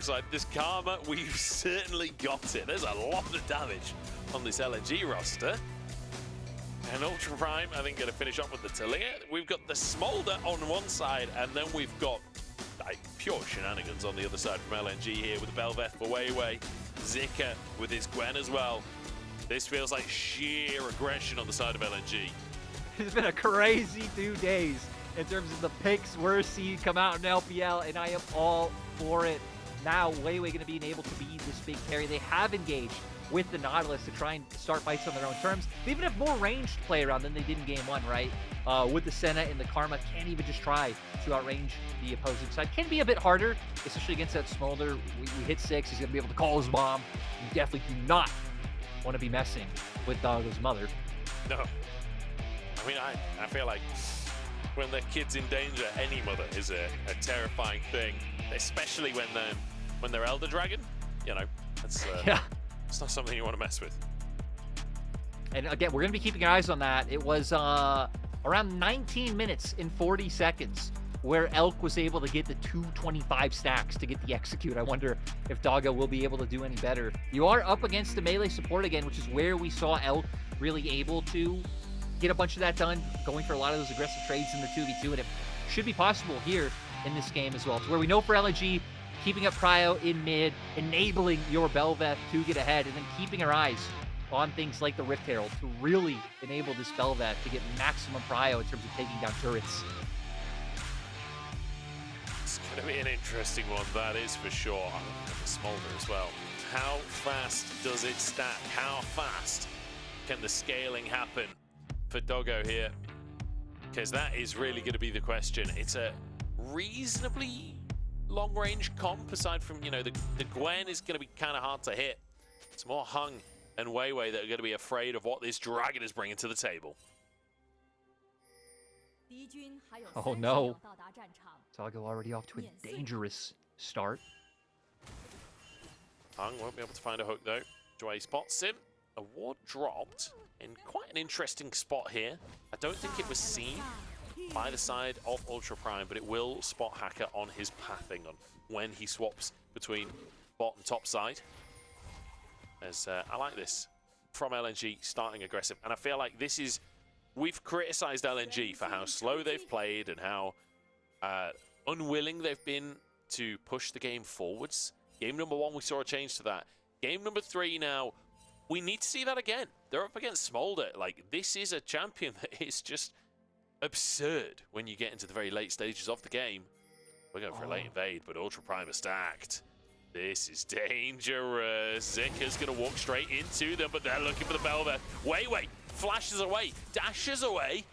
Looks like this Karma, we've certainly got it. There's a lot of damage on this LNG roster. And Ultra Prime, I think, going to finish up with the Talia. We've got the Smolder on one side, and then we've got like pure shenanigans on the other side from LNG here with the Belveth for WeiWei. Zika with his Gwen as well. This feels like sheer aggression on the side of LNG. It's been a crazy 2 days in terms of the picks we're seeing come out in LPL, and I am all for it. Now, WeiWei going to be able to be this big carry. They have engaged with the Nautilus to try and start fights on their own terms. They even have more range to play around than they did in game 1, right? With the Senna and the Karma, can't even just try to outrange the opposing side. Can be a bit harder, especially against that Smolder. We hit 6, he's going to be able to call his mom. You definitely do not want to be messing with Doggo's mother. No. I mean, I feel like when their kid's in danger, any mother is a terrifying thing, especially when they're Elder Dragon. You know, that's yeah. It's not something you want to mess with. And again, we're going to be keeping eyes on that. It was around 19 minutes and 40 seconds where Elk was able to get the 225 stacks to get the execute. I wonder if Doggo will be able to do any better. You are up against the melee support again, which is where we saw Elk really able to get a bunch of that done, going for a lot of those aggressive trades in the 2v2, and it should be possible here in this game as well. To where we know for LNG, keeping up prio in mid, enabling your Belveth to get ahead, and then keeping our eyes on things like the Rift Herald to really enable this Belveth to get maximum prio in terms of taking down turrets. It's going to be an interesting one, that is for sure. I'm looking at the Smolder as well. How fast does it stack? How fast can the scaling happen for Doggo here? Because that is really going to be the question. It's a reasonably long-range comp, aside from, you know, the Gwen is going to be kind of hard to hit. It's more Hung and WeiWei that are going to be afraid of what this Dragon is bringing to the table. Oh no. Doggo already off to a dangerous start. Hung won't be able to find a hook though. Jwei spots him. A ward dropped in quite an interesting spot here. I don't think it was seen by the side of Ultra Prime, but it will spot Hacker on his pathing on when he swaps between bot and top side. As I like this from LNG starting aggressive, and I feel like this is, we've criticized LNG for how slow they've played and how unwilling they've been to push the game forwards. Game number 1, we saw a change to that. Game number 3 now, we need to see that again. They're up against Smolder. Like, this is a champion that is just absurd when you get into the very late stages of the game. We're going for a late invade, but Ultra Prime are stacked. This is dangerous. Zika's going to walk straight into them, but they're looking for the Belveth. WeiWei flashes away, dashes away,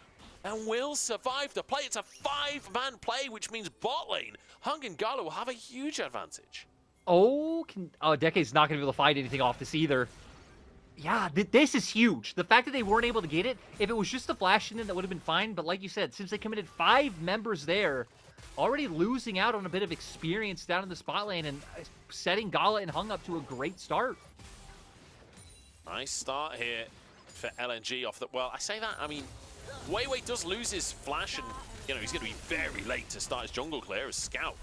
and will survive the play. It's a 5-man play, which means bot lane, Hung and Gala will have a huge advantage. Oh, Decade's not going to be able to fight anything off this either. Yeah, this is huge. The fact that they weren't able to get it, if it was just the flash in it, that would have been fine. But like you said, since they committed 5 members there, already losing out on a bit of experience down in the spot lane and setting Gala and Hung up to a great start. Nice start here for LNG off the... Well, I say that, I mean, WeiWei does lose his flash and, you know, he's going to be very late to start his jungle clear as Scout.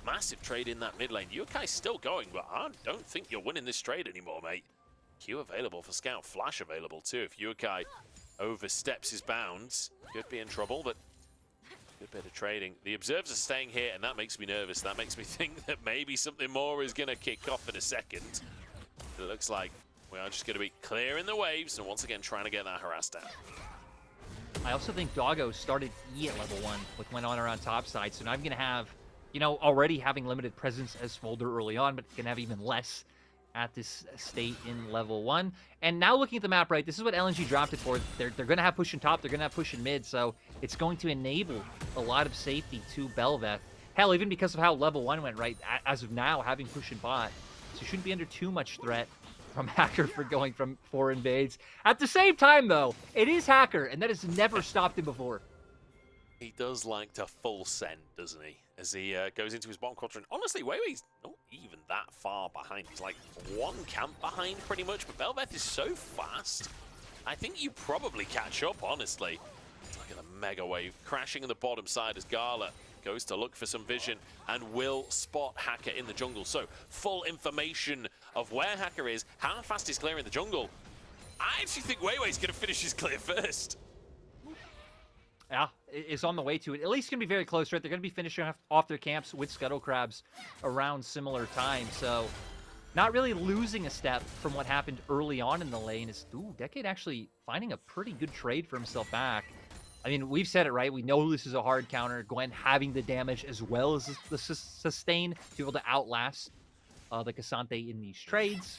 Massive trade in that mid lane. Yuekai's still going, but I don't think you're winning this trade anymore, mate. Q available for Scout, flash available too. If Yuekai oversteps his bounds, could be in trouble, but good bit of trading. The observers are staying here, and that makes me nervous. That makes me think that maybe something more is going to kick off in a second. It looks like we are just going to be clearing the waves and once again trying to get that harass down. I also think Doggo started E at level 1 with went on around top side, so now I'm going to have, you know, already having limited presence as Smolder early on, but going to have even less at this state in level 1. And now looking at the map, right, this is what LNG dropped it for. They're going to have push in top, they're going to have push in mid, so it's going to enable a lot of safety to Belveth. Hell, even because of how level 1 went, right, as of now, having push in bot, so you shouldn't be under too much threat from Hacker for going from 4 invades. At the same time, though, it is Hacker, and that has never stopped him before. He does like to full send, doesn't he? As he goes into his bottom quadrant. Honestly, WeiWei's not even that far behind. He's like 1 camp behind pretty much, but Belveth is so fast. I think you probably catch up, honestly. Look at the mega wave crashing in the bottom side as Gala goes to look for some vision and will spot Hacker in the jungle. So full information of where Hacker is, how fast he's clearing the jungle. I actually think WeiWei's going to finish his clear first. Yeah, is on the way to it. At least going to be very close, right? They're going to be finishing off their camps with Scuttle Crabs around similar time. So not really losing a step from what happened early on in the lane. Is Decade actually finding a pretty good trade for himself back. I mean, we've said it, right? We know this is a hard counter. Gwen having the damage as well as the sustain to be able to outlast the Cassante in these trades.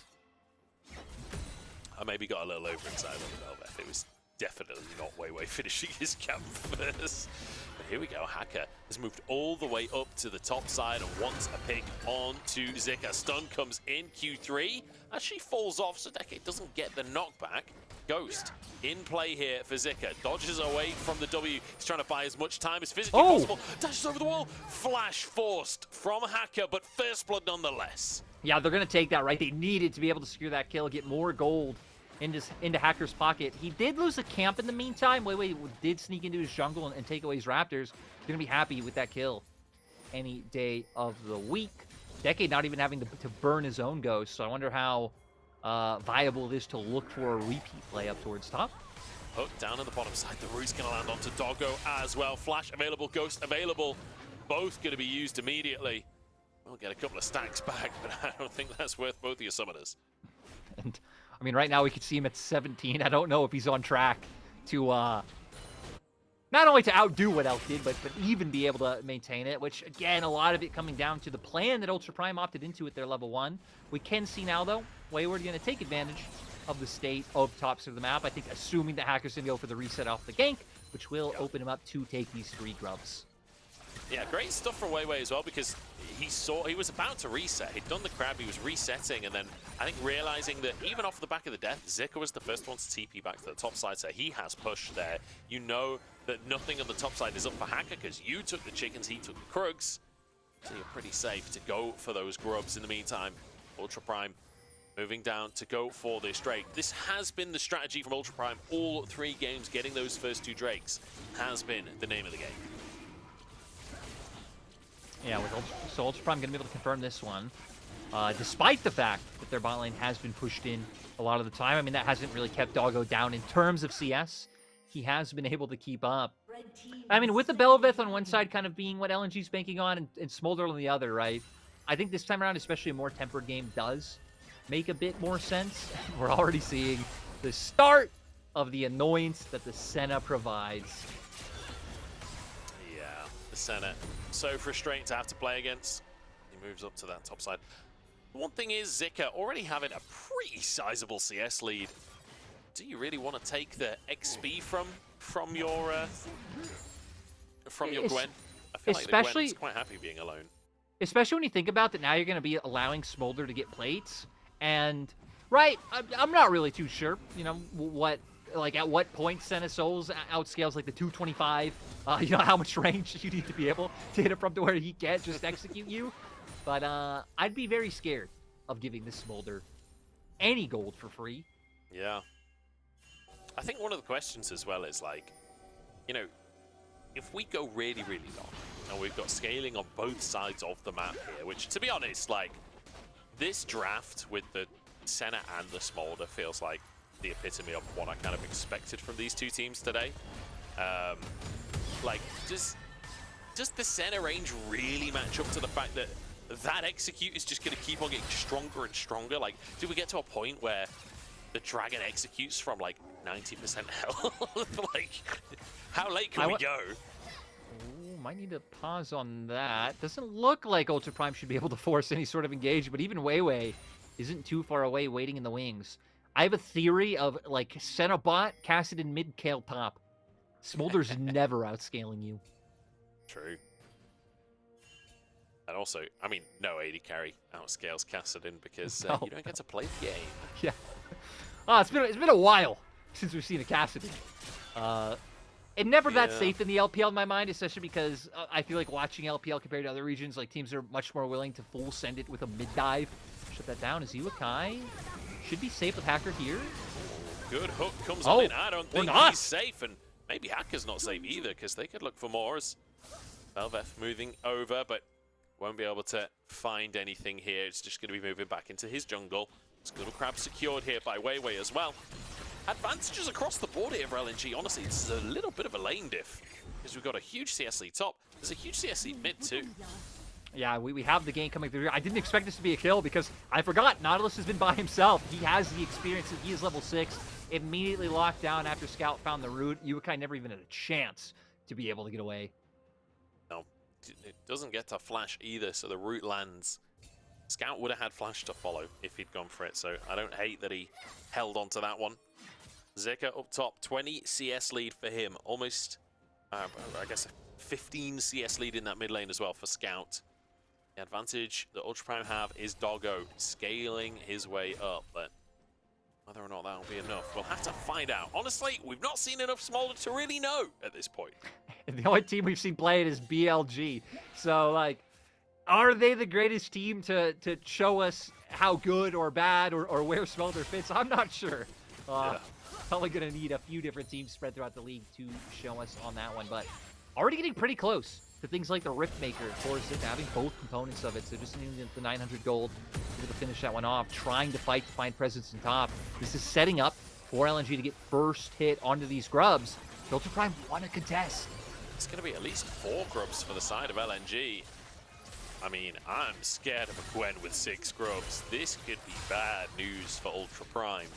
I maybe got a little over inside on the Velvet. It was definitely not WeiWei finishing his camp first. But here we go. Hacker has moved all the way up to the top side and wants a pick onto Zika. Stun comes in Q3 as she falls off, so Decade doesn't get the knockback. Ghost in play here for Zika. Dodges away from the W. He's trying to buy as much time as physically possible. Dashes over the wall. Flash forced from Hacker, but first blood nonetheless. Yeah, they're going to take that, right? They needed to be able to secure that kill, get more gold into Hacker's pocket. He did lose a camp in the meantime. WeiWei did sneak into his jungle and take away his Raptors. He's going to be happy with that kill any day of the week. Decade not even having to burn his own Ghost, so I wonder how viable it is to look for a repeat play up towards top. Hook down on the bottom side. The root's going to land onto Doggo as well. Flash available, Ghost available. Both going to be used immediately. We'll get a couple of stacks back, but I don't think that's worth both of your summoners. And I mean, right now we could see him at 17. I don't know if he's on track to not only to outdo what Elk did, but even be able to maintain it, which, again, a lot of it coming down to the plan that Ultra Prime opted into at their level 1. We can see now, though, WeiWei going to take advantage of the state of top side of the map. I think assuming that Hacker's going to go for the reset off the gank, which will open him up to take these 3 grubs. Yeah, great stuff from WeiWei as well, because he was about to reset. He'd done the crab, he was resetting, and then I think realizing that even off the back of the death, Zika was the first one to TP back to the top side, so he has pushed there. You know that nothing on the top side is up for Hacker, because you took the chickens, he took the Krugs, so you're pretty safe to go for those grubs in the meantime. Ultra Prime moving down to go for this Drake. This has been the strategy from Ultra Prime all 3 games. Getting those first 2 Drakes has been the name of the game. Yeah, so Ultra Prime going to be able to confirm this one, despite the fact that their bot lane has been pushed in a lot of the time. I mean, that hasn't really kept Doggo down in terms of CS. He has been able to keep up. I mean, with the Belveth on one side kind of being what LNG's banking on and Smolder on the other, right? I think this time around, especially a more tempered game, does make a bit more sense. We're already seeing the start of the annoyance that the Senna provides. Yeah, the Senna. So frustrating to have to play against. He moves up to that top side. One thing is, Zika already having a pretty sizable CS lead. Do you really want to take the XP from your Gwen? I feel like the Gwen's quite happy being alone. Especially when you think about that now you're going to be allowing Smolder to get plates. And, right, I'm not really too sure, you know, at what point Senna Souls outscales like the 225, you know, how much range you need to be able to hit it from to where he can't just execute you. But I'd be very scared of giving this Smolder any gold for free. Yeah. I think one of the questions as well is, like, you know, if we go really, really long, and we've got scaling on both sides of the map here, which, to be honest, like, this draft with the Senna and the Smolder feels like the epitome of what I kind of expected from these 2 teams today. Like, does the Senna range really match up to the fact that that execute is just going to keep on getting stronger and stronger? Like, do we get to a point where the Dragon executes from, like, 90% health? Like, how late can we go? Ooh, might need to pause on that. Doesn't look like Ultra Prime should be able to force any sort of engage, but even WeiWei isn't too far away waiting in the wings. I have a theory of, like, Senna bot, Kassadin mid, Kale top. Smolder's never outscaling you. True. And also, I mean, no AD carry outscales Kassadin because you don't get to play the game. Yeah. Oh, it's been a while since we've seen a Kassadin. And never that safe in the LPL in my mind, especially because I feel like watching LPL compared to other regions, like teams are much more willing to full send it with a mid dive. Shut that down. Is Yuekai should be safe with Hacker here. Good hook comes on in. I don't think he's safe, and maybe Hacker's not safe either because they could look for more as Belveth moving over, but won't be able to find anything here. It's just going to be moving back into his jungle. Little Crab secured here by WeiWei as well. Advantages across the board here for LNG. Honestly, this is a little bit of a lane diff because we've got a huge CS lead top. There's a huge CS lead mid too. Yeah, we have the game coming through here. I didn't expect this to be a kill because I forgot Nautilus has been by himself. He has the experience. He is level 6. Immediately locked down after Scout found the root. Yuekai never even had a chance to be able to get away. No, it doesn't get to flash either, so the root lands. Scout would have had flash to follow if he'd gone for it, so I don't hate that he held on to that one. Zika up top, 20 CS lead for him. Almost, I guess, a 15 CS lead in that mid lane as well for Scout. The advantage that Ultra Prime have is Doggo scaling his way up, but whether or not that will be enough, we'll have to find out. Honestly, we've not seen enough Smolder to really know at this point. And the only team we've seen play it is BLG. So, like, are they the greatest team to show us how good or bad or where Smolder fits? I'm not sure. Yeah. Probably going to need a few different teams spread throughout the league to show us on that one, but already getting pretty close to things like the Rift Maker for Zika, having both components of it, so just needing the 900 gold able to finish that one off, trying to fight to find presence in top. This is setting up for LNG to get first hit onto these grubs. Ultra Prime want to contest. It's going to be at least 4 grubs for the side of LNG. I mean, I'm scared of a Gwen with 6 grubs. This could be bad news for Ultra Prime.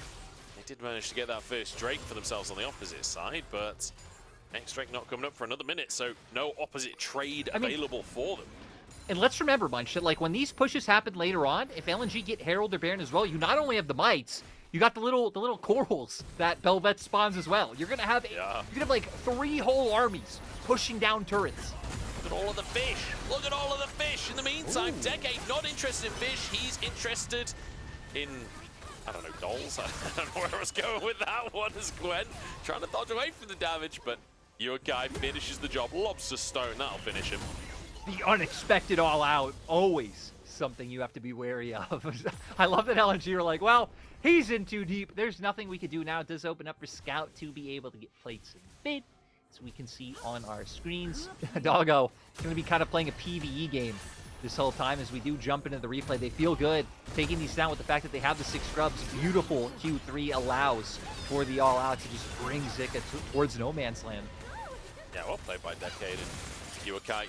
They did manage to get that first Drake for themselves on the opposite side, but next Drake not coming up for another minute, so no opposite trade available for them. And let's remember, Munch, that like when these pushes happen later on, if LNG get Herald or Baron as well, you not only have the mites, you got the little corals that Belveth spawns as well. You're gonna have like 3 whole armies pushing down turrets. Look at all of the fish. Look at all of the fish. In the meantime, Decade not interested in fish. He's interested in, I don't know, dolls. I don't know where I was going with that one as Gwen. Trying to dodge away from the damage, but Yuekai finishes the job. Lobster Stone, that'll finish him. The unexpected all out, always something you have to be wary of. I love that LNG are like, well, he's in too deep. There's nothing we could do now. It does open up for Scout to be able to get plates in mid. As we can see on our screens, Doggo going to be kind of playing a PvE game this whole time as we do jump into the replay. They feel good taking these down with the fact that they have the 6 scrubs. Beautiful Q3 allows for the all-out to just bring Zika towards no man's land. Yeah, well played by Decade and Yuekai.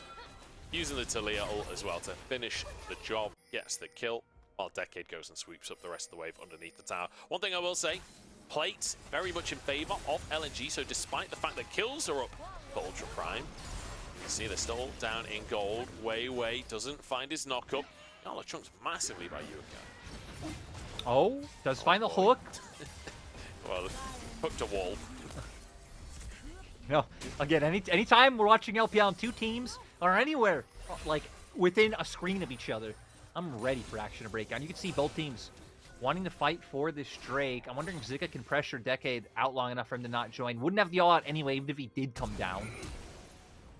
Using the Talia ult as well to finish the job. Gets the kill, while Decade goes and sweeps up the rest of the wave underneath the tower. One thing I will say, plates very much in favor of LNG, so despite the fact that kills are up for Ultra Prime, you can see they're still down in gold. WeiWei doesn't find his knock-up. Gala chunks massively by Yuekai. Oh, does find the hook. Well, hooked a wall. No, again, anytime we're watching LPL and 2 teams are anywhere like within a screen of each other, I'm ready for action to break down. You can see both teams wanting to fight for this Drake. I'm wondering if Zika can pressure Decade out long enough for him to not join. Wouldn't have the all-out anyway, even if he did come down.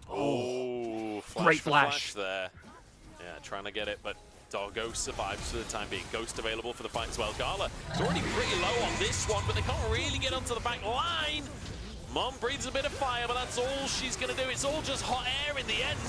Oh, great flash there. Yeah, trying to get it, but Doggo survives for the time being. Ghost available for the fight as well. Gala is already pretty low on this one, but they can't really get onto the back line. Mom breathes a bit of fire, but that's all she's going to do. It's all just hot air in the end.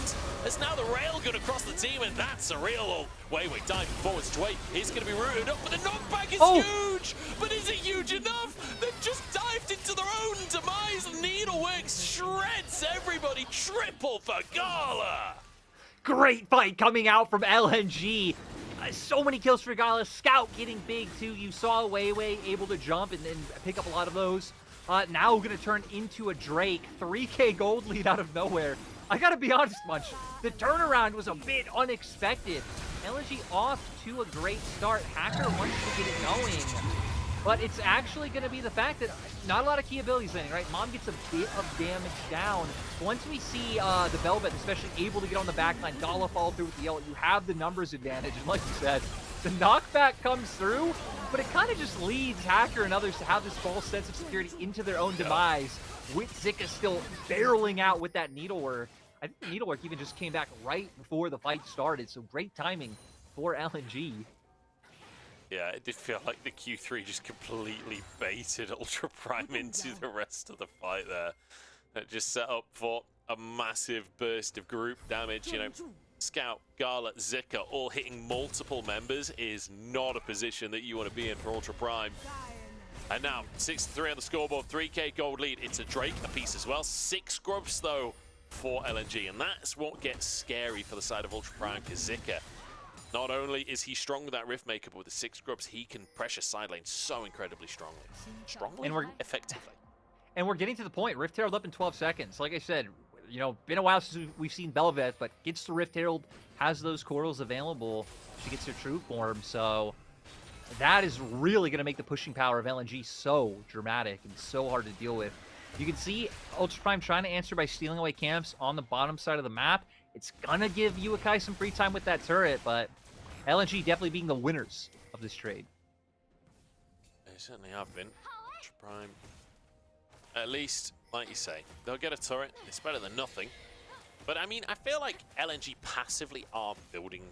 As now the railgun across the team, and that's a real WeiWei diving forwards. Jwei is going to be rooted up, but the knockback is huge. But is it huge enough? They've just dived into their own demise. Needleworks shreds everybody. Triple for Gala. Great fight coming out from LNG. So many kills for Gala. Scout getting big too. You saw WeiWei able to jump and pick up a lot of those. Now going to turn into a Drake. 3K gold lead out of nowhere. I gotta be honest, Munch. The turnaround was a bit unexpected. LNG off to a great start. Hacker wants to get it going. But it's actually going to be the fact that not a lot of key abilities landing, right? Mom gets a bit of damage down. Once we see the Belveth, especially able to get on the backline, Gala follow through with the ult, you have the numbers advantage. And like you said, the knockback comes through, but it kind of just leads Hacker and others to have this false sense of security into their own demise, with Zika still barreling out with that needlework. I think the needlework even just came back right before the fight started, so great timing for LNG. Yeah, it did feel like the Q3 just completely baited Ultra Prime into the rest of the fight there. It just set up for a massive burst of group damage. You know, Scout, Gala, Zika all hitting multiple members is not a position that you want to be in for Ultra Prime. And now 6-3 on the scoreboard, 3k gold lead. It's a Drake a piece as well. 6 scrubs though for LNG, and that's what gets scary for the side of Ultra Prime, because Zika, not only is he strong with that Rift Maker, but with the 6 scrubs, he can pressure side lane so incredibly strongly. And Effectively. And we're getting to the point. Rift Herald up in 12 seconds. Like I said, you know, been a while since we've seen Bel'Veth, but gets the Rift Herald, has those corals available. She gets her true form, so that is really going to make the pushing power of LNG so dramatic and so hard to deal with. You can see Ultra Prime trying to answer by stealing away camps on the bottom side of the map. It's going to give Yuekai some free time with that turret, but LNG definitely being the winners of this trade. They certainly have been. Ultra Prime, at least, like you say, they'll get a turret. It's better than nothing. But I mean, I feel like LNG passively are building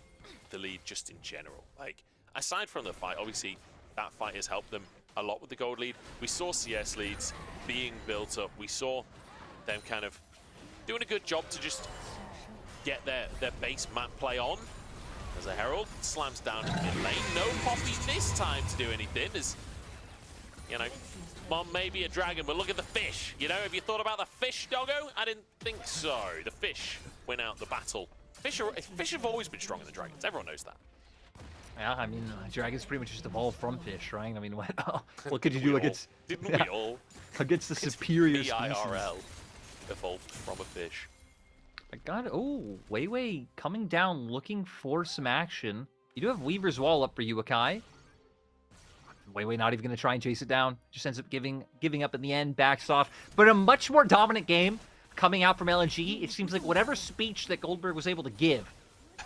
the lead just in general. Like, aside from the fight, obviously, that fight has helped them a lot with the gold lead. We saw CS leads being built up. We saw them kind of doing a good job to just get their base map play on. As a Herald slams down in mid lane. No Poppy this time to do anything. As, you know, well, maybe a dragon, but look at the fish. You know, have you thought about the fish, Doggo? I didn't think so. The fish went out the battle. Fish have always been stronger than dragons. Everyone knows that. Yeah, I mean, dragons pretty much just evolved from fish, right? I mean, what could you do against... Didn't we all? Against the superior species. IRL evolved from a fish. I got... Oh, WeiWei coming down, looking for some action. You do have Weaver's Wall up for Yuekai. WeiWei not even going to try and chase it down. Just ends up giving up in the end, backs off. But a much more dominant game coming out from LNG. It seems like whatever speech that Goldberg was able to give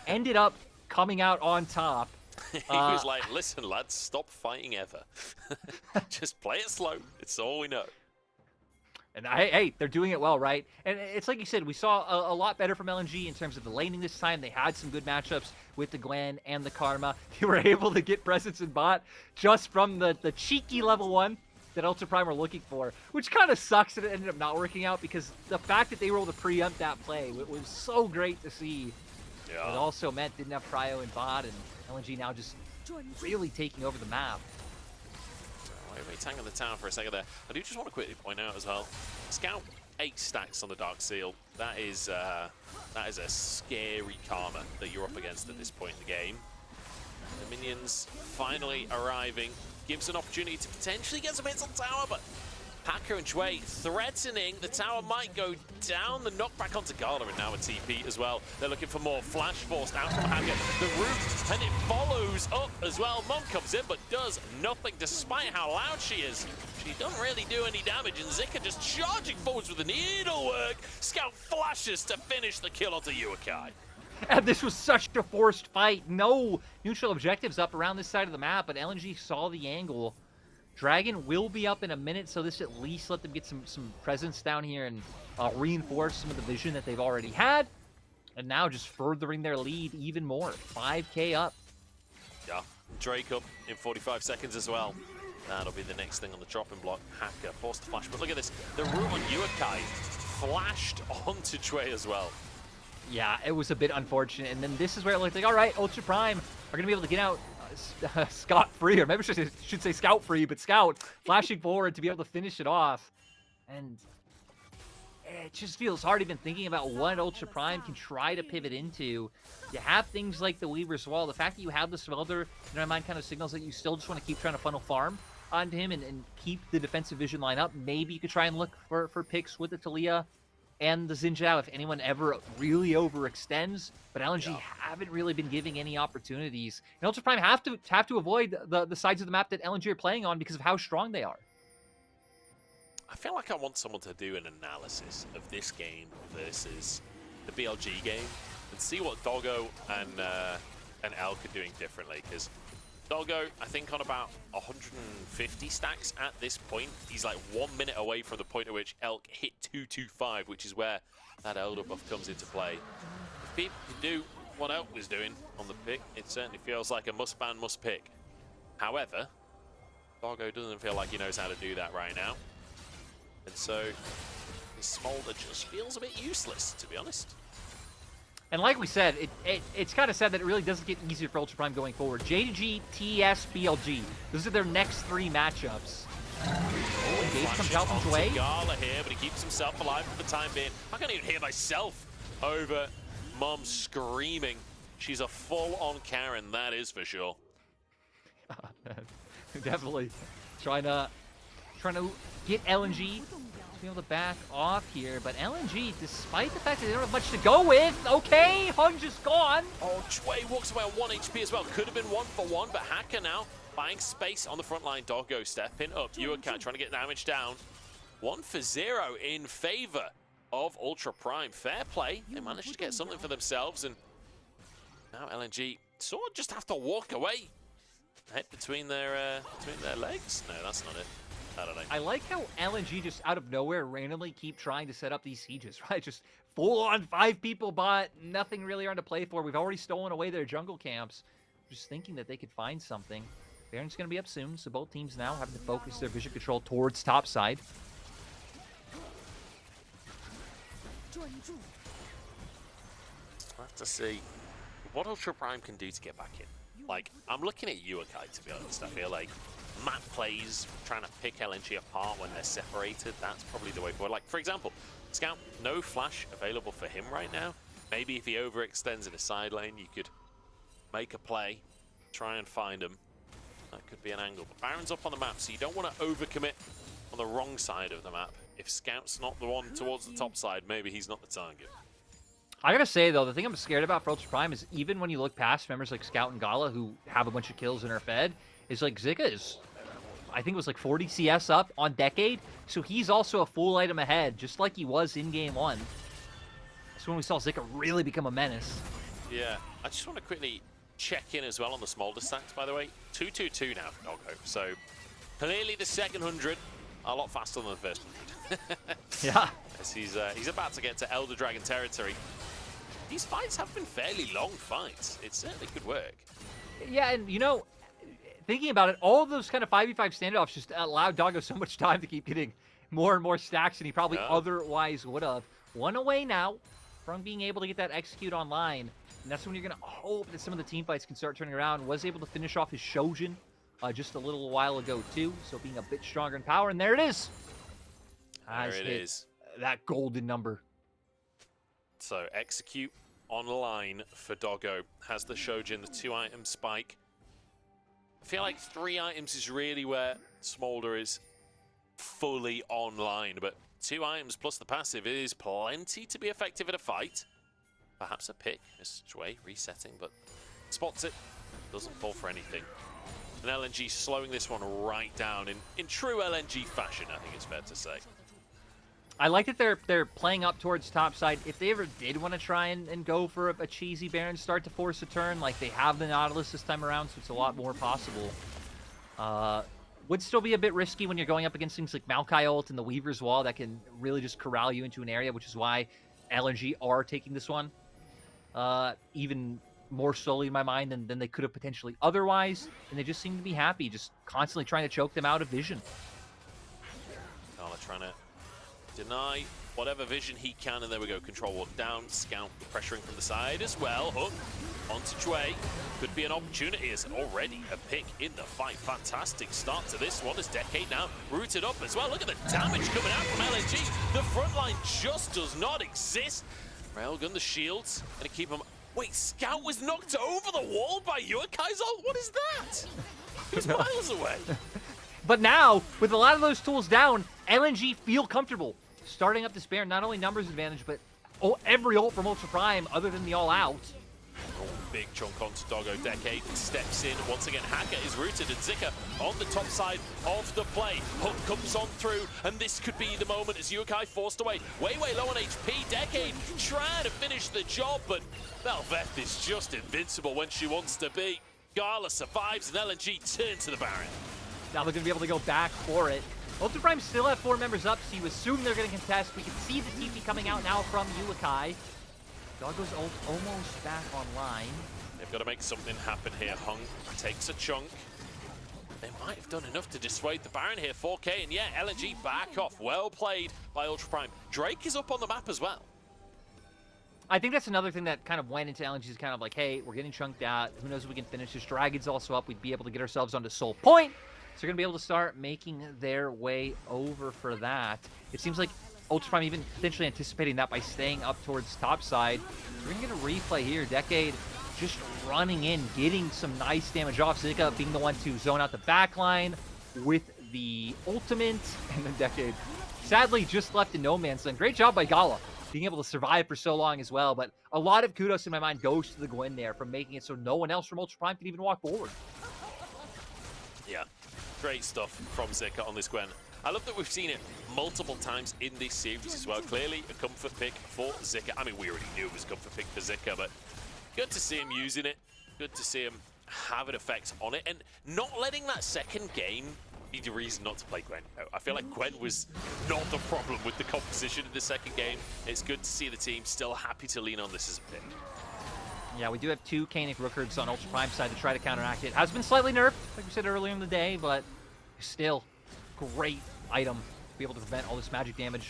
ended up coming out on top. He was like, listen, lads, stop fighting ever. Just play it slow. It's all we know. And hey, they're doing it well, right? And it's like you said, we saw a lot better from LNG in terms of the laning this time. They had some good matchups with the Gwen and the Karma. They were able to get presence in bot just from the cheeky level 1 that Ultra Prime were looking for, which kind of sucks that it ended up not working out, because the fact that they were able to preempt that play was so great to see. Yeah. It also meant didn't have Cryo in bot, and LNG now just really taking over the map. WeiWei tanking the tower for a second there. I do just want to quickly point out as well, Scout 8 stacks on the Dark Seal. That is a scary karma that you're up against at this point in the game. The minions finally arriving. Gives an opportunity to potentially get some hits on tower, but Hacker and Jwei threatening. The tower might go down. The knockback onto Gala, and now a TP as well. They're looking for more. Flash forced out from Hacker. The roof, and it follows up as well. Mom comes in, but does nothing despite how loud she is. She doesn't really do any damage, and Zika just charging forwards with the needlework. Scout flashes to finish the kill onto Yuekai. And this was such a forced fight. No neutral objectives up around this side of the map, but LNG saw the angle. Dragon will be up in a minute, so this at least let them get some presence down here and reinforce some of the vision that they've already had. And now just furthering their lead even more. 5k up. Yeah, Drake up in 45 seconds as well. That'll be the next thing on the chopping block. Hacker forced to flash, but look at this. The root on Yuekai flashed onto Jwei as well. Yeah, it was a bit unfortunate. And then this is where it looked like, all right, Ultra Prime are going to be able to get out scot-free, or maybe I should say scout-free, but Scout flashing forward to be able to finish it off. And it just feels hard even thinking about what Ultra Prime can try to pivot into. You have things like the Weaver's Wall. The fact that you have the Swelder, in my mind, kind of signals that you still just want to keep trying to funnel farm onto him and keep the defensive vision line up. Maybe you could try and look for picks with the Talia and the Xin Zhao if anyone ever really overextends, but LNG haven't really been giving any opportunities. And Ultra Prime have to avoid the sides of the map that LNG are playing on because of how strong they are. I feel like I want someone to do an analysis of this game versus the BLG game and see what Doggo and Elk are doing differently, because Doggo, I think, on about 150 stacks at this point. He's like 1 minute away from the point at which Elk hit 225, which is where that Elder buff comes into play. If people can do what Elk was doing on the pick, it certainly feels like a must-ban, must-pick. However, Doggo doesn't feel like he knows how to do that right now. And so This Smolder just feels a bit useless, to be honest. And like we said, it's kind of sad that it really doesn't get easier for Ultra Prime going forward. J2G, TS, BLG. Those are their next 3 matchups. Engage comes out from Jwei. Gala here, but he keeps himself alive for the time being. I can't even hear myself over Mom screaming. She's a full-on Karen, that is for sure. Definitely trying to get LNG to be able to back off here, but LNG, despite the fact that they don't have much to go with, okay, Hung just gone. Oh, Jwei walks away on 1 HP as well. Could have been 1 for 1, but Hacker now buying space on the front line. Doggo stepping up. Yuekai trying to get damage down. 1 for 0 in favor of Ultra Prime. Fair play. They managed to get something for themselves, and now LNG sort of just have to walk away. Head between their legs? No, that's not it. I don't know. I like how LNG just out of nowhere randomly keep trying to set up these sieges, right? Just full on 5 people bot, nothing really around to play for. We've already stolen away their jungle camps. Just thinking that they could find something. Baron's going to be up soon, so both teams now having to focus their vision control towards top side. We'll have to see what Ultra Prime can do to get back in. Like, I'm looking at Yuekai, to be honest. I feel like map plays, trying to pick LNG apart when they're separated, that's probably the way forward. Like, for example, Scout, no flash available for him right now. Maybe if he overextends in a side lane, you could make a play, try and find him. That could be an angle. But Baron's up on the map, so you don't want to overcommit on the wrong side of the map. If Scout's not the one towards the top side, maybe he's not the target. I gotta say, though, the thing I'm scared about for Ultra Prime is even when you look past members like Scout and Gala, who have a bunch of kills and are fed, is like Zika is, I think it was like 40 CS up on Decade, so he's also a full item ahead, just like he was in Game 1. That's when we saw Zika really become a menace. Yeah, I just want to quickly check in as well on the Smolder stacks, by the way. 222 now for Doggo, so clearly the second 100 a lot faster than the first 100. Yeah. As he's about to get to Elder Dragon territory. These fights have been fairly long fights. It certainly could work. Yeah, and you know, thinking about it, all of those kind of 5v5 standoffs just allowed Doggo so much time to keep getting more and more stacks than he probably otherwise would have. 1 away now from being able to get that execute online. And that's when you're going to hope that some of the team fights can start turning around. Was able to finish off his Shojin just a little while ago, too. So being a bit stronger in power. And there it is. There it is. That golden number. So execute online for Doggo. Has the Shojin, the 2-item spike. I feel like 3 items is really where Smolder is fully online. But 2 items plus the passive is plenty to be effective in a fight. Perhaps a pick. It's Jwei resetting, but spots it. Doesn't fall for anything. And LNG slowing this one right down in true LNG fashion, I think it's fair to say. I like that they're playing up towards top side. If they ever did want to try and go for a cheesy Baron start to force a turn, like they have the Nautilus this time around, so it's a lot more possible. Would still be a bit risky when you're going up against things like Maokai ult and the Weaver's Wall that can really just corral you into an area, which is why LNG are taking this one even more slowly in my mind than they could have potentially otherwise. And they just seem to be happy, just constantly trying to choke them out of vision. Gala trying to deny whatever vision he can, and there we go. Control ward down. Scout pressuring from the side as well. Hook onto Jwei. Could be an opportunity as already a pick in the fight. Fantastic start to this one as Decade now rooted up as well. Look at the damage coming out from LNG. The front line just does not exist. Railgun, the shields, gonna keep him. Wait, Scout was knocked over the wall by Yuekai's ult? What is that? He's miles away. But now, with a lot of those tools down, LNG feel comfortable starting up this Baron. Not only numbers advantage, but every ult from Ultra Prime other than the all-out. Oh, big chunk onto Doggo. Decade steps in. Once again, Hacker is rooted, and Zika on the top side of the play. Hook comes on through, and this could be the moment as Yuekai forced away. WeiWei low on HP. Decade trying to finish the job, but Belveth is just invincible when she wants to be. Gala survives, and LNG turn to the Baron. Now they're going to be able to go back for it. Ultra Prime still have 4 members up, so you assume they're going to contest. We can see the TP coming out now from Yuekai. Doggo's ult almost back online. They've got to make something happen here. Hung takes a chunk. They might have done enough to dissuade the Baron here. 4K, and yeah, LNG back off. Well played by Ultra Prime. Drake is up on the map as well. I think that's another thing that kind of went into LNG's kind of like, hey, we're getting chunked out. Who knows if we can finish this? Dragon's also up. We'd be able to get ourselves onto Soul Point. So they're going to be able to start making their way over for that. It seems like Ultra Prime even potentially anticipating that by staying up towards top side. So we're going to get a replay here. Decade just running in, getting some nice damage off. Zika being the one to zone out the backline with the ultimate. And then Decade sadly just left in no man's land. Great job by Gala, being able to survive for so long as well. But a lot of kudos in my mind goes to the Gwen there for making it so no one else from Ultra Prime can even walk forward. Yeah, great stuff from Zika on this Gwen. I love that we've seen it multiple times in this series as well. Clearly a comfort pick for Zika. I mean, we already knew it was a comfort pick for Zika, but good to see him using it. Good to see him have an effect on it. And not letting that second game be the reason not to play Gwen. I feel like Gwen was not the problem with the composition in the second game. It's good to see the team still happy to lean on this as a pick. Yeah, we do have 2 Kainic Rookards on Ultra Prime side to try to counteract it. Has been slightly nerfed, like we said earlier in the day, but still great item to be able to prevent all this magic damage.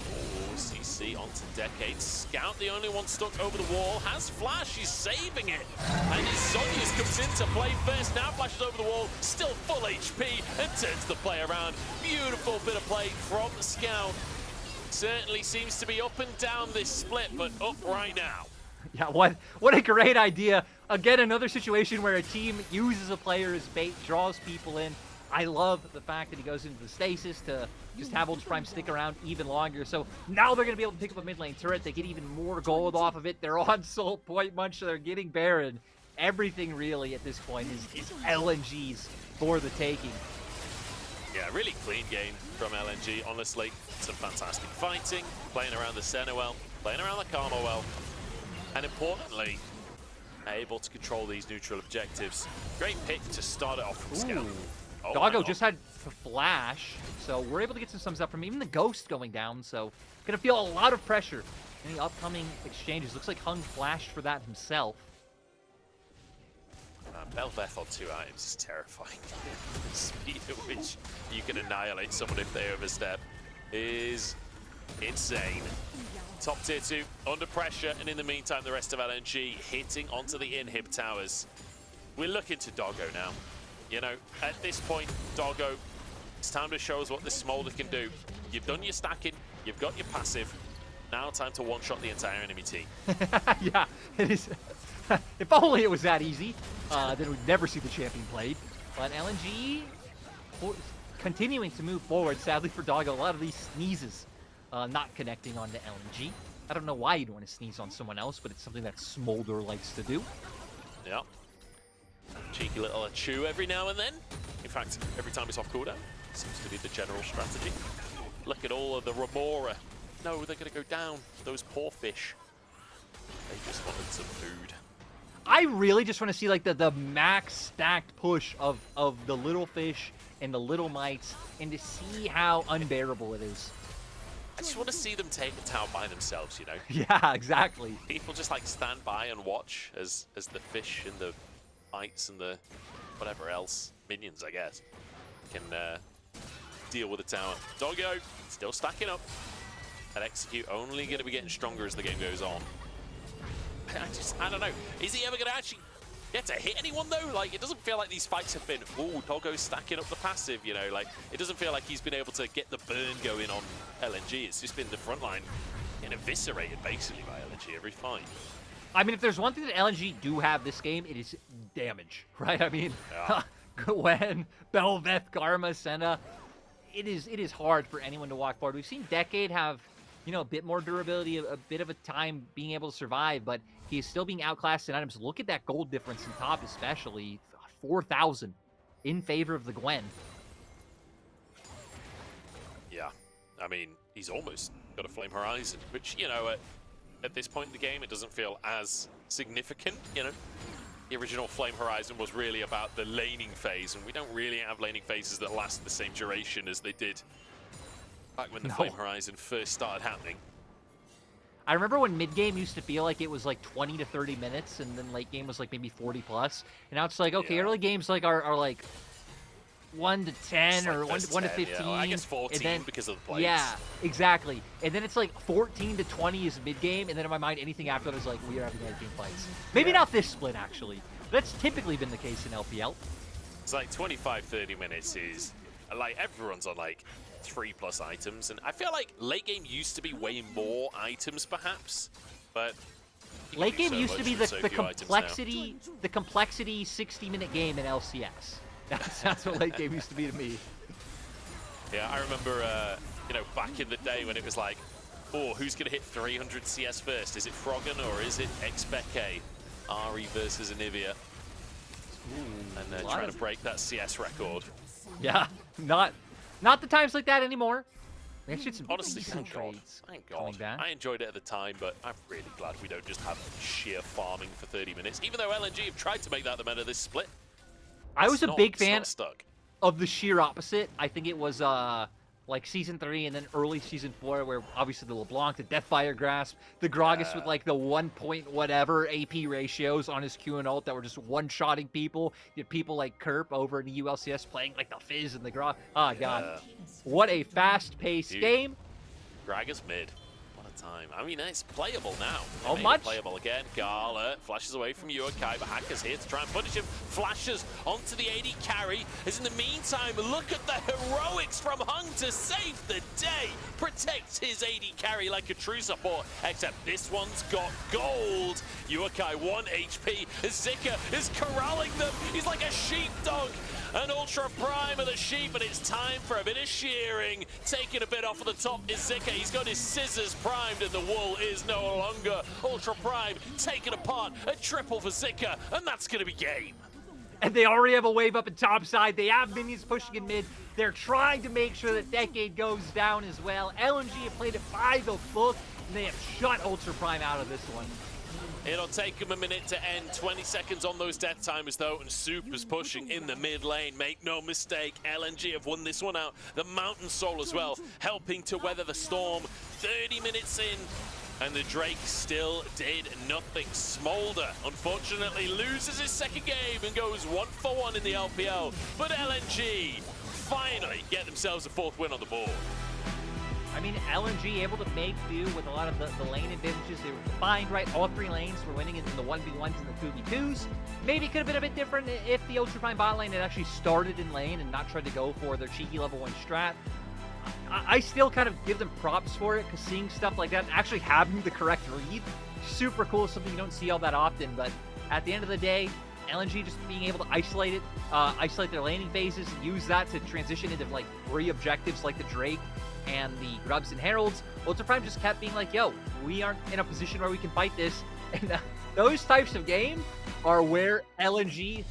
Oh, CC onto Decade. Scout, the only one stuck over the wall, has Flash, he's saving it. And his Zonius comes in to play first, now flashes over the wall, still full HP, and turns the play around. Beautiful bit of play from Scout. Certainly seems to be up and down this split, but up right now. Yeah, what a great idea. Again, another situation where a team uses a player as bait, draws people in. I love the fact that he goes into the stasis to just have Ultra Prime stick around even longer. So now they're going to be able to pick up a mid lane turret. They get even more gold off of it. They're on Soul Point Munch, so they're getting Baron. Everything really at this point is LNG's for the taking. Yeah, really clean game from LNG, honestly. Some fantastic fighting, playing around the center well, playing around the Karma well, and importantly, able to control these neutral objectives. Great pick to start it off from Scout. Oh, Doggo just had to flash, so we're able to get some sums up from even the Ghost going down, so gonna feel a lot of pressure in the upcoming exchanges. Looks like Hung flashed for that himself. Belveth on 2 items is terrifying. The speed at which you can annihilate someone if they overstep is insane. Top tier 2 under pressure, and in the meantime, the rest of LNG hitting onto the inhib towers. We're looking to Doggo now. You know, at this point, Doggo, it's time to show us what this Smolder can do. You've done your stacking, you've got your passive. Now time to one-shot the entire enemy team. Yeah, it is. If only it was that easy, then we'd never see the champion played. But LNG continuing to move forward. Sadly for Doggo, a lot of these sneezes not connecting onto LNG. I don't know why you'd want to sneeze on someone else, but it's something that Smolder likes to do. Yep. Cheeky little chew every now and then. In fact, every time it's off cooldown, seems to be the general strategy. Look at all of the Remora. No, they're going to go down. Those poor fish. They just wanted some food. I really just want to see like the max stacked push of the little fish and the little mites, and to see how unbearable it is. I just want to see them take the town by themselves, you know? Yeah, exactly. People just like stand by and watch as the fish and the mites and the whatever else, minions I guess, can deal with the tower. Doggo still stacking up. And Execute only going to be getting stronger as the game goes on. I don't know. Is he ever going to actually get to hit anyone though? Like, it doesn't feel like these fights have been, ooh, Doggo's stacking up the passive, you know? Like, it doesn't feel like he's been able to get the burn going on LNG. It's just been the front line getting eviscerated basically by LNG every fight. I mean, if there's one thing that LNG do have this game, it is damage, right? I mean, yeah. Gwen, Belveth, Karma, Senna, it is hard for anyone to walk forward. We've seen Decade have, you know, a bit more durability, a bit of a time being able to survive, but he is still being outclassed in items. Look at that gold difference in top, especially 4,000 in favor of the Gwen. Yeah, I mean, he's almost got a Flame Horizon, which, you know, at this point in the game, it doesn't feel as significant, you know. The original Flame Horizon was really about the laning phase, and we don't really have laning phases that last the same duration as they did back when the Flame Horizon first started happening. I remember when mid-game used to feel like it was like 20 to 30 minutes, and then late game was like maybe 40 plus. And now it's like, okay, early games like are like 1 to 10 or like 1 to 10, 15. Yeah. I guess 14 and then, because of the plates. Yeah, exactly. And then it's like 14 to 20 is mid game, and then in my mind, anything after that is like we are having late game fights. Maybe not this split actually. That's typically been the case in LPL. It's like 25-30 minutes is like everyone's on like 3+ items, and I feel like late game used to be way more items perhaps, but Late game used to be the complexity 60-minute game in LCS. That's what late game used to be to me. Yeah, I remember you know, back in the day when it was like, oh, who's gonna hit 300 CS first? Is it Froggen or is it Xpeke? Ari versus Anivia. And trying to break that CS record. Yeah, not the times like that anymore. We actually had some Honestly, decent thank God. trades. Thank God. Back. I enjoyed it at the time, but I'm really glad we don't just have sheer farming for 30 minutes. Even though LNG have tried to make that the meta this split. I was a big fan stuck. of the sheer opposite. I think it was like Season 3 and then early Season 4 where obviously the LeBlanc, the Deathfire Grasp, the Gragas with like the 1 point whatever AP ratios on his Q and ult that were just one-shotting people. You had people like Kerp over in the ULCS playing like the Fizz and the Gragas. Oh, God. What a fast-paced game. Gragas mid. What a time. I mean, it's playable now. Oh, much. Playable again. Gala flashes away from Yuekai, but Hacker's here to try and punish him. Flashes onto the AD carry. As in the meantime, look at the heroics from Hung to save the day. Protects his AD carry like a true support, except this one's got gold. Yuekai 1 HP. Zika is corralling them. He's like a sheepdog. An Ultra Prime of the sheep, and it's time for a bit of shearing. Taking a bit off of the top is Zika. He's got his scissors primed, and the wool is no longer Ultra Prime. Taken apart, a triple for Zika, and that's going to be game. And they already have a wave up in top side. They have minions pushing in mid. They're trying to make sure that Decade goes down as well. LNG have played it by the book, and they have shut Ultra Prime out of this one. It'll take him a minute to end. 20 seconds on those death timers, though, and Super's pushing in the mid lane. Make no mistake, LNG have won this one out. The Mountain Soul as well, helping to weather the storm. 30 minutes in, and the Drake still did nothing. Smolder, unfortunately, loses his second game and goes 1-for-1 in the LPL. But LNG finally get themselves a 4th win on the board. I mean, LNG able to make do with a lot of the lane advantages they were defined, right? All 3 lanes were winning in the 1v1s and the 2v2s. Maybe it could have been a bit different if the Ultra Prime bot lane had actually started in lane and not tried to go for their cheeky level 1 strat. I still kind of give them props for it, because seeing stuff like that, actually having the correct read, super cool, something you don't see all that often. But at the end of the day, LNG just being able to isolate their laning phases, and use that to transition into like 3 objectives like the Drake and the Grubs and Heralds. Ultra Prime just kept being like, yo, we aren't in a position where we can fight this. And those types of games are where LNG